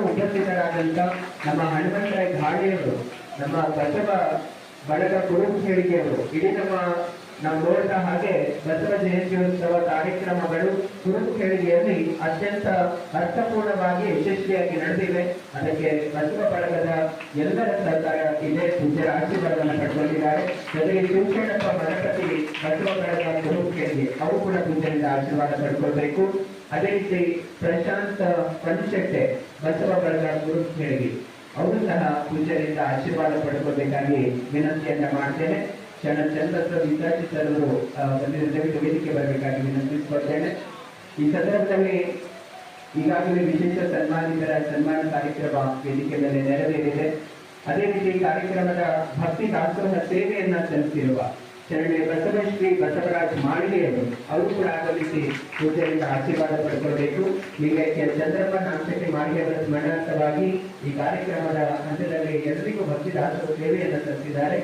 ಉಪಸ್ಥಿತರಾದಂತ ನಮ್ಮ ಹನುಮಂತರಾಯ ಘಾಳಿಯವರು, ನಮ್ಮ ಬಸವ ಬಳಗ ಕುರುಬ ಹೇಳಿಕೆಯವರು, ಇಡೀ ನಾವು ನೋಡಿದ ಹಾಗೆ ಬಸವ ಜಯಂತ್ಯೋತ್ಸವ ಕಾರ್ಯಕ್ರಮಗಳು ಕುರುಬ ಹೇಳಿಕೆಯಲ್ಲಿ ಅತ್ಯಂತ ಅರ್ಥಪೂರ್ಣವಾಗಿ ಯಶಸ್ವಿಯಾಗಿ ನಡೆದಿವೆ. ಅದಕ್ಕೆ ಬಸವ ಬಳಗದ ಎಲ್ಲರ ಸಹಕಾರ ಇದೆ, ಪೂಜ್ಯರ ಆಶೀರ್ವಾದವನ್ನು ಪಡ್ಕೊಂಡಿದ್ದಾರೆ. ಜೊತೆಗೆ ಶಿವಶರಣಪ್ಪ ಗಣಪತಿ ಬಸವ ಬಳಗ ಕುರುಬ ಹೇಳಿಕೆ ಅವರು ಕೂಡ ಪೂಜ್ಯರಿಂದ ಆಶೀರ್ವಾದ ಪಡ್ಕೊಳ್ಬೇಕು. ಅದೇ ರೀತಿ ಪ್ರಶಾಂತ್ ಪಂಚೆಟ್ಟೆ ಬಸವ ಬಳಗ ಕುರುಬ ಹೇಳಿಕೆ ಅವರು ಸಹ ಪೂಜ್ಯರಿಂದ ಆಶೀರ್ವಾದ ಪಡ್ಕೊಳ್ಬೇಕಾಗಿ ವಿನಂತಿಯನ್ನ ಮಾಡ್ತೇನೆ. ಚಂದ್ರಪ್ಪ ವಿದ್ಯಾರ್ಥಿಗಳು ದಯವಿಟ್ಟು ವೇದಿಕೆ ಬರಬೇಕಾಗಿ ವಿನಂತಿಸಿಕೊಳ್ತೇನೆ. ಈ ಸಂದರ್ಭದಲ್ಲಿ ಈಗಾಗಲೇ ವಿಶೇಷ ಸನ್ಮಾನಿತರ ಸನ್ಮಾನ ಕಾರ್ಯಕ್ರಮ ವೇದಿಕೆ ಮೇಲೆ ನೆರವೇರಿದೆ. ಅದೇ ರೀತಿ ಕಾರ್ಯಕ್ರಮದ ಭಕ್ತಿ ದಾಸೋಹ ಸೇವೆಯನ್ನ ಸಲ್ಲಿಸಿರುವ ಶರಣೆ ಬಸವಶ್ರೀ ಬಸವರಾಜ್ ಮಾಳಿಗೆಯವರು ಅವರು ಕೂಡ ಆಗಮಿಸಿ ಪೂಜೆಯಿಂದ ಆಶೀರ್ವಾದ ಪಡ್ಕೊಳ್ಬೇಕು. ಲಿಂಗೈಕ್ಯ ಚಂದ್ರಪ್ಪ ನಾಮಶೆಟ್ಟಿ ಮಾಳಿಗೆಯವರ ಸ್ಮರಣಾರ್ಥವಾಗಿ ಈ ಕಾರ್ಯಕ್ರಮದ ಹಂತದಲ್ಲಿ ಎಲ್ಲರಿಗೂ ಭಕ್ತಿ ದಾಸೋಹ ಸೇವೆಯನ್ನು ಸಲ್ಲಿಸಿದ್ದಾರೆ.